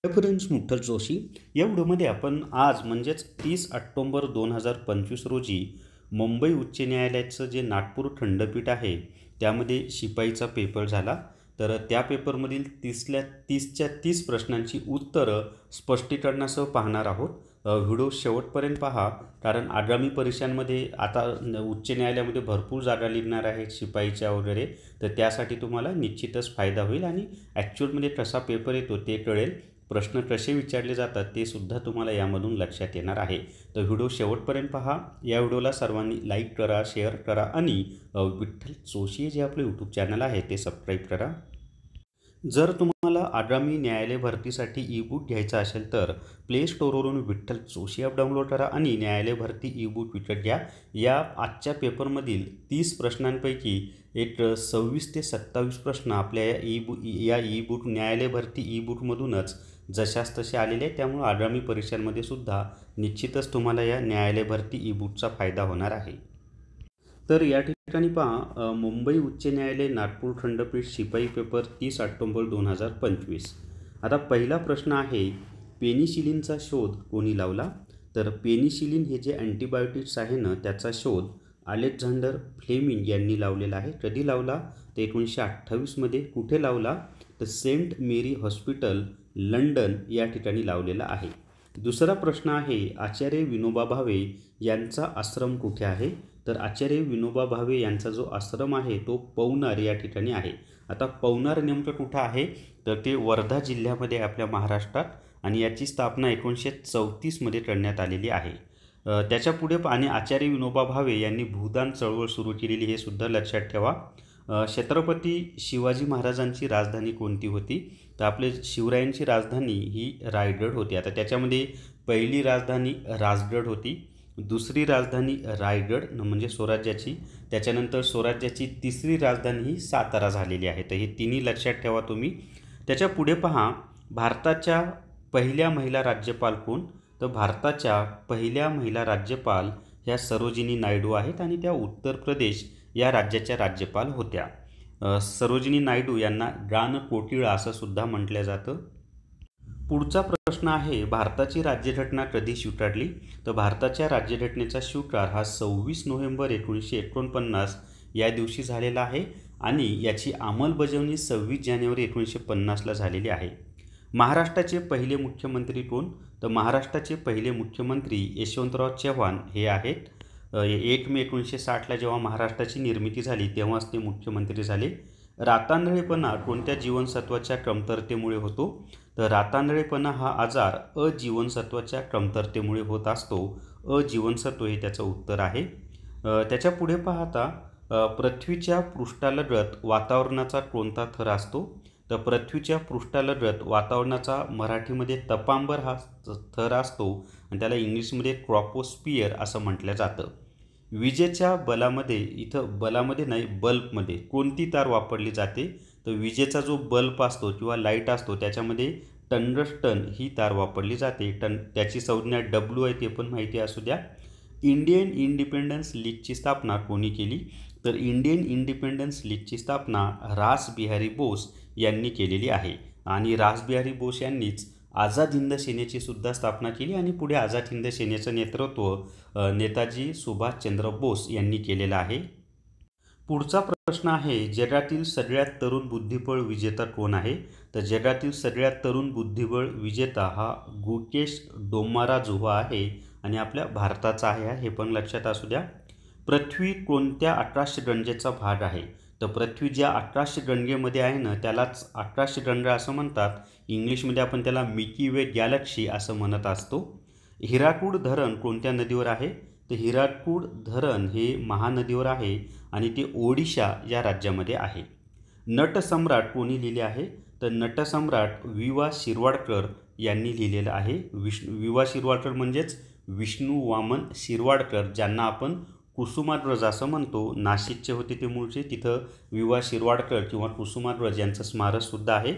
Friends, मुठ्ठल Joshi या व्हिडिओमध्ये आपण आज म्हणजेच 30 ऑक्टोबर 2025 रोजी मुंबई उच्च न्यायालयाचं जे नागपूर खंडपीठ आहे त्यामध्ये शिपाईचा पेपर झाला. तर त्या पेपरमधील 30च्या 30 प्रश्नांची उत्तरं स्पष्टीकरणासह पाहणार आहोत. व्हिडिओ शेवटपर्यंत पहा, कारण आगामी परीक्षांमध्ये आता उच्च न्यायालयामध्ये भरपूर जागा निघणार आहेत शिपाईच्या वगैरे. तर त्यासाठी तुम्हाला निश्चितच फायदा होईल आणि ॲक्च्युअलमध्ये कसा पेपर येतो ते कळेल. प्रश्न कसे विचारले जातात ते सुद्धा तुम्हाला यामधून लक्षात येणार आहे. तर व्हिडिओ शेवटपर्यंत पहा. या व्हिडिओला सर्वांनी लाईक करा, शेअर करा आणि विठ्ठल जोशी जे आपले यूट्यूब चॅनल आहे ते सबस्क्राईब करा. जर तुम्हाला आगामी न्यायालय भरतीसाठी ई बुक घ्यायचा असेल तर प्ले स्टोअरवरून विठ्ठल जोशी ॲप डाउनलोड करा आणि न्यायालय भरती ई बुक विकत घ्या. या आजच्या पेपरमधील 30 प्रश्नांपैकी एक 26 ते 27 प्रश्न आपल्या या ई बुक न्यायालय भरती ई बुकमधूनच जशास तसे आलेले आहेत. त्यामुळे आगामी परीक्षांमध्ये सुद्धा निश्चितच तुम्हाला या न्यायालय भरती ई बुकचा फायदा होणार आहे. तर या ठिकाणी पहा, मुंबई उच्च न्यायालय नागपूर खंडपीठ शिपाई पेपर 30 ऑक्टोबर 2025. आता पहिला प्रश्न आहे, पेनिसिलिनचा शोध कोणी लावला? तर पेनिसिलिन हे जे अँटीबायोटिक्स आहे ना त्याचा शोध अलेक्झांडर फ्लेमिंग यांनी लावलेला आहे. कधी लावला? तर 1928मध्ये. कुठे लावला? तर सेंट मेरी हॉस्पिटल लंडन या ठिकाणी लावलेला आहे. दुसरा प्रश्न आहे, आचार्य विनोबा भावे यांचा आश्रम कुठे आहे? तर आचार्य विनोबा भावे यांचा जो आश्रम आहे तो पवनार या ठिकाणी आहे. आता पवनार नेमकं कुठं आहे? तर ते वर्धा जिल्ह्यामध्ये आपल्या महाराष्ट्रात आणि याची स्थापना 1934मध्ये करण्यात आलेली आहे. त्याच्या पुढे आणि आचार्य विनोबा भावे यांनी भूदान चळवळ सुरू केलेली हे सुद्धा लक्षात ठेवा. छत्रपती शिवाजी महाराजांची राजधानी कोणती होती? तर आपले शिवरायांची राजधानी ही रायगड होती. आता त्याच्यामध्ये पहिली राजधानी राजगड होती, दुसरी राजधानी रायगड म्हणजे स्वराज्याची, त्याच्यानंतर स्वराज्याची तिसरी राजधानी ही सातारा झालेली आहे. तर हे तिन्ही लक्षात ठेवा तुम्ही. त्याच्या पुढे पहा, भारताच्या पहिल्या महिला राज्यपाल कोण? तर भारताच्या पहिल्या महिला राज्यपाल ह्या सरोजिनी नायडू आहेत आणि त्या उत्तर प्रदेश या राज्याच्या राज्यपाल होत्या. सरोजिनी नायडू यांना गानकोकिळा असं सुद्धा म्हटलं जातं. पुढचा प्रश्न आहे, भारताची राज्यघटना कधी स्वीकारली? तर भारताच्या राज्यघटनेचा स्वीकार हा 26 नोव्हेंबर 1949 या दिवशी झालेला आहे आणि याची अंमलबजावणी 26 जानेवारी 1950ला झालेली आहे. महाराष्ट्राचे पहिले मुख्यमंत्री कोण? तर महाराष्ट्राचे पहिले मुख्यमंत्री यशवंतराव चव्हाण हे आहेत. 1 मे 1960ला जेव्हा महाराष्ट्राची निर्मिती झाली तेव्हाच ते मुख्यमंत्री झाले. रातांधळेपणा कोणत्या जीवनसत्वाच्या कमतरतेमुळे होतो? तर रातांधळेपणा हा आजार अजीवनसत्वाच्या कमतरतेमुळे होत असतो. अजीवनसत्व हे त्याचं उत्तर आहे. त्याच्या पुढे पाहता, पृथ्वीच्या पृष्ठालगत वातावरणाचा कोणता थर असतो? तर पृथ्वीच्या पृष्ठालगत वातावरणाचा मराठीमध्ये तपांबर हा थर असतो आणि त्याला इंग्लिशमध्ये ट्रॉपोस्फियर असं म्हटलं जातं. विजेच्या बलामध्ये, इथं बलामध्ये नाही बल्बमध्ये कोणती तार वापरली जाते? तर विजेचा जो बल्ब असतो किंवा लाईट असतो त्याच्यामध्ये टंगस्टन ही तार वापरली जाते. त्याची संज्ञा W आहे ते पण माहिती असू द्या. इंडियन इंडिपेंडन्स लीगची स्थापना कोणी केली? तर इंडियन इंडिपेंडन्स लीगची स्थापना रासबिहारी बोस यांनी केलेली आहे आणि रासबिहारी बोस यांनीच आझाद हिंद सेनेची सुद्धा स्थापना केली आणि पुढे आझाद हिंद सेनेचं नेतृत्व नेताजी सुभाषचंद्र बोस यांनी केलेलं आहे. पुढचा प्रश्न आहे, जगातील सगळ्यात तरुण बुद्धिबळ विजेता कोण आहे? तर जगातील सगळ्यात तरुण बुद्धिबळ विजेता हा गुकेश डोमाराजुवा आहे आणि आपल्या भारताचा आहे, हे पण लक्षात असू द्या. पृथ्वी कोणत्या आकाशगंगेचा भाग आहे? तर पृथ्वी ज्या आकाशगंगेमध्ये आहे ना त्यालाच आकाशगंगा असं म्हणतात. इंग्लिशमध्ये आपण त्याला मिल्की वे गॅलेक्सी असं म्हणत असतो. हिराकूड धरण कोणत्या नदीवर आहे? तर हिराकूड धरण हे महानदीवर आहे आणि ते ओडिशा या राज्यामध्ये आहे. नटसम्राट कोणी लिहिले आहे? तर नटसम्राट वि.वा. शिरवाडकर यांनी लिहिलेलं आहे. वि.वा. शिरवाडकर म्हणजेच विष्णू वामन शिरवाडकर, ज्यांना आपण कुसुमाग्रज असं म्हणतो. नाशिकचे होते ते मूळचे. तिथं वि.वा. शिरवाडकर किंवा कुसुमाग्रज यांचं स्मारकसुद्धा आहे.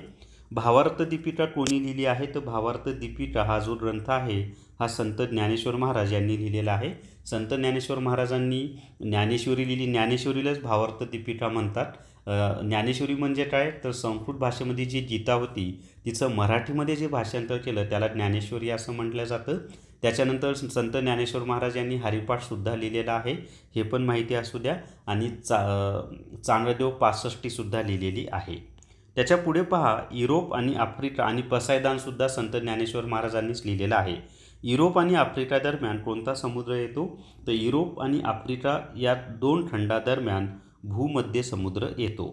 भावार्थ दीपिका कोणी लिहिली आहे? तर भावार्थ दीपिका हा जो ग्रंथ आहे हा संत ज्ञानेश्वर महाराज यांनी लिहिलेला आहे. संत ज्ञानेश्वर महाराजांनी ज्ञानेश्वरी लिहिली, ज्ञानेश्वरीलाच भावार्थ दीपिका म्हणतात ज्ञानेश्वरी म्हणजे काय, तर संस्कृत भाषेमध्ये जी गीता होती तिचं मराठीमध्ये जे भाषांतर केलं त्याला ज्ञानेश्वरी असं म्हटलं जातं. त्याच्यानंतर संत ज्ञानेश्वर महाराज यांनी हरिपाठसुद्धा लिहिलेला आहे, हे पण माहिती असू द्या. आणि चांगदेव पासष्टीसुद्धा लिहिलेली आहे. त्याच्या पुढे पहा, युरोप आणि आफ्रिका आणि पसायदानसुद्धा संत ज्ञानेश्वर महाराजांनीच लिहिलेलं आहे. युरोप आणि आफ्रिका दरम्यान कोणता समुद्र येतो, तर युरोप आणि आफ्रिका या दोन खंडादरम्यान भूमध्य समुद्र येतो.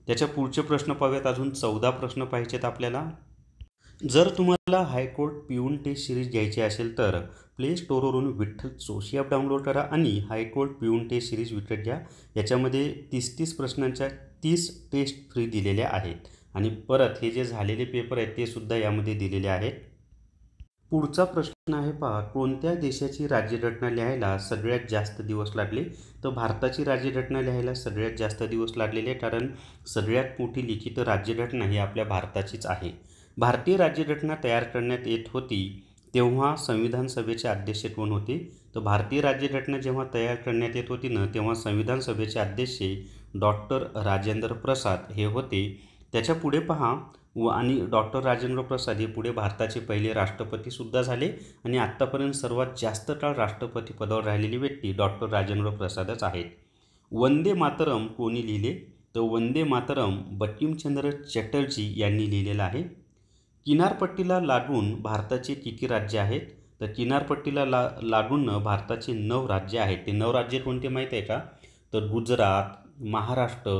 त्याच्या पुढचे प्रश्न पाहूयात. अजून 14 प्रश्न पाहिजेत आपल्याला. जर तुम्हाला हायकोर्ट पिऊन टेस्ट सिरीज घ्यायची असेल तर प्ले स्टोअरवरून विठ्ठल जोशी ॲप डाउनलोड करा आणि हायकोर्ट पिऊन टेस्ट सिरीज विकत घ्या. याच्यामध्ये 30 प्रश्नांच्या 30 टेस्ट फ्री दिलेल्या आहेत आणि परत हे जे झालेले पेपर आहेत ते सुद्धा यामध्ये दिलेले आहेत. पुढचा प्रश्न आहे पहा, कोणत्या देशाची राज्यघटना लिहायला सगळ्यात जास्त दिवस लागले, तर भारताची राज्यघटना लिहायला सगळ्यात जास्त दिवस लागलेले आहे, कारण सगळ्यात मोठी लिखित राज्यघटना ही आपल्या भारताचीच आहे. भारतीय राज्यघटना तयार करण्यात येत होती तेव्हा संविधान सभेचे अध्यक्ष कोण होते, तर भारतीय राज्यघटना जेव्हा तयार करण्यात येत होती ना तेव्हा संविधान सभेचे अध्यक्ष डॉक्टर राजेंद्र प्रसाद हे होते. त्याच्या पुढे पहा, आणि डॉक्टर राजेंद्र प्रसाद हे पुढे भारताचे पहिले राष्ट्रपतीसुद्धा झाले आणि आत्तापर्यंत सर्वात जास्त काळ राष्ट्रपती पदावर राहिलेली व्यक्ती डॉक्टर राजेंद्र प्रसादच आहेत. वंदे मातरम कोणी लिहिले, तर वंदे मातरम बंकिमचंद्र चटर्जी यांनी लिहिलेलं आहे. किनारपट्टीला लागून भारताचे किती राज्य आहेत, तर किनारपट्टीला लागून भारताचे 9 राज्य आहेत. ते 9 राज्य कोणते माहीत आहे का, तर गुजरात, महाराष्ट्र,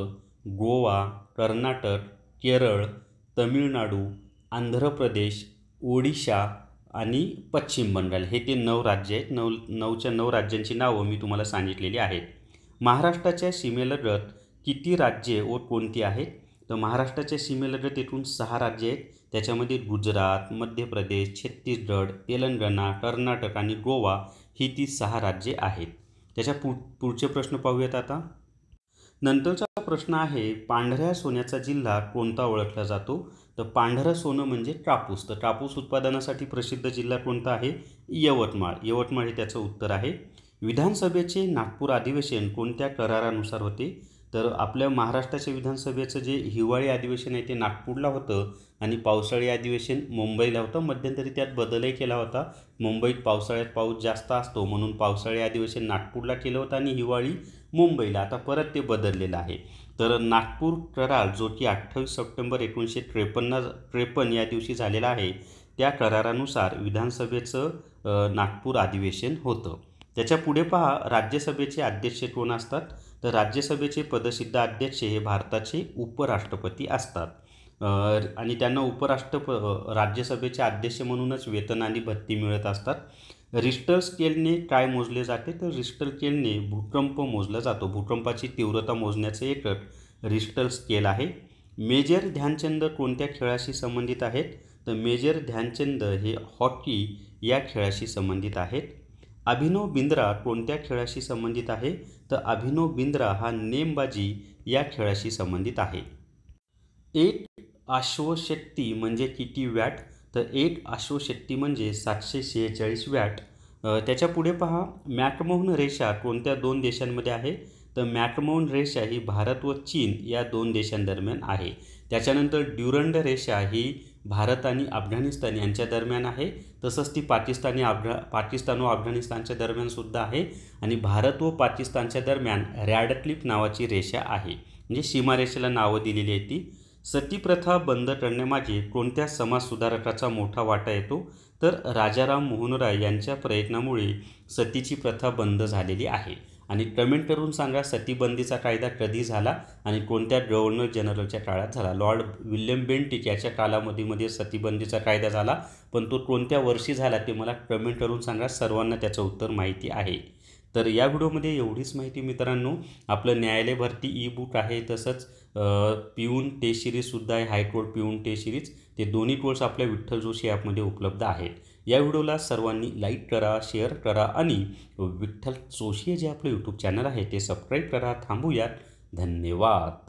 गोवा, कर्नाटक, केरळ, तमिळनाडू, आंध्र प्रदेश, ओडिशा आणि पश्चिम बंगाल हे ते 9 राज्य आहेत. 9 राज्यांची नावं मी तुम्हाला सांगितलेली आहेत. महाराष्ट्राच्या सीमेलगत किती राज्ये व कोणती आहेत, तर महाराष्ट्राच्या सीमेलगत एकूण 6 राज्ये आहेत. त्याच्यामध्ये गुजरात, मध्य प्रदेश, छत्तीसगड, तेलंगणा, कर्नाटक आणि गोवा ही ती 6 राज्ये आहेत. त्याच्या पुढचे प्रश्न पाहूयात आता. नंतरचा प्रश्न आहे, पांढऱ्या सोन्याचा जिल्हा कोणता ओळखला जातो, तर पांढरं सोनं म्हणजे कापूस. तर कापूस उत्पादनासाठी प्रसिद्ध जिल्हा कोणता आहे, यवतमाळ. यवतमाळ हे त्याचं उत्तर आहे. विधानसभेचे नागपूर अधिवेशन कोणत्या करारानुसार होते, तर आपल्या महाराष्ट्राच्या विधानसभेचं जे हिवाळी अधिवेशन आहे ते नागपूरला होतं आणि पावसाळी अधिवेशन मुंबईला होतं. मध्यंतरी त्यात बदलही केला होता. मुंबईत पावसाळ्यात पाऊस जास्त असतो म्हणून पावसाळी अधिवेशन नागपूरला केलं होतं आणि हिवाळी मुंबईला. आता परत ते बदललेलं आहे. तर नागपूर करार जो की 28 सप्टेंबर 1953 या दिवशी झालेला आहे, त्या करारानुसार विधानसभेचं नागपूर अधिवेशन होतं. त्याच्या पुढे पहा, राज्यसभेचे अध्यक्ष कोण असतात, तर राज्यसभेचे पदसिद्ध अध्यक्ष हे भारताचे उपराष्ट्रपती असतात आणि त्यांना राज्यसभेचे अध्यक्ष म्हणूनच वेतन आणि भत्ती मिळत असतात. रिश्टर स्केलने काय मोजले जाते, तर रिश्टर स्केलने भूकंप मोजला जातो. भूकंपाची तीव्रता मोजण्याचे एकक रिश्टर स्केल आहे. मेजर ध्यानचंद कोणत्या खेळाशी संबंधित आहेत, तर मेजर ध्यानचंद हे हॉकी या खेळाशी संबंधित आहेत. अभिनव बिंद्रा कोणत्या खेळाशी संबंधित आहे, तर अभिनव बिंद्रा हा नेमबाजी या खेळाशी संबंधित आहे. एक अश्वशक्ती म्हणजे किती वॅट, तर एक अश्वशक्ती म्हणजे 746 वॅट. त्याच्या पुढे पहा, मॅकमोहन रेषा कोणत्या 2 देशांमध्ये आहे, तर मॅकमोहन रेषा ही भारत व चीन या 2 देशांदरम्यान आहे. त्याच्यानंतर ड्युरंड रेषा ही भारत आणि अफगाणिस्तान यांच्या दरम्यान आहे. तसंच ती पाकिस्तान व अफगाणिस्तानच्या दरम्यानसुद्धा आहे आणि भारत व पाकिस्तानच्या दरम्यान रॅडक्लिफ नावाची रेषा आहे, म्हणजे सीमारेषेला नावं दिलेली आहे ती. सतीप्रथा बंद करण्यामागे कोणत्या समाजसुधारकाचा मोठा वाटा येतो, तर राजाराम मोहन राय यांच्या प्रयत्नामुळे सतीची प्रथा बंद झालेली आहे. आणि कमेंट करून सांगा सतीबंदीचा कायदा कधी झाला आणि कोणत्या गव्हर्नर जनरलच्या काळात झाला. लॉर्ड विल्यम बेंटिक याच्या कालावधीमध्ये सतीबंदीचा कायदा झाला, पण तो कोणत्या वर्षी झाला ते मला कमेंट करून सांगा. सर्वांना त्याचं उत्तर माहिती आहे. तर या व्हिडिओमध्ये एवढीच माहिती मित्रांनो. आपलं न्यायालय भरती ई बुक आहे, तसंच पिऊन टेस्ट सिरीजसुद्धा आहे, हायकोर्ट पिऊन टेस्ट सिरीज. ते दोन्ही कोर्स आपल्या विठ्ठल जोशी ॲपमध्ये उपलब्ध आहेत. या व्हिडिओला सर्वांनी लाईक करा, शेअर करा आणि विठ्ठल जोशी जे आपलं यूट्यूब चॅनल आहे ते सबस्क्राईब करा. थांबूयात. धन्यवाद.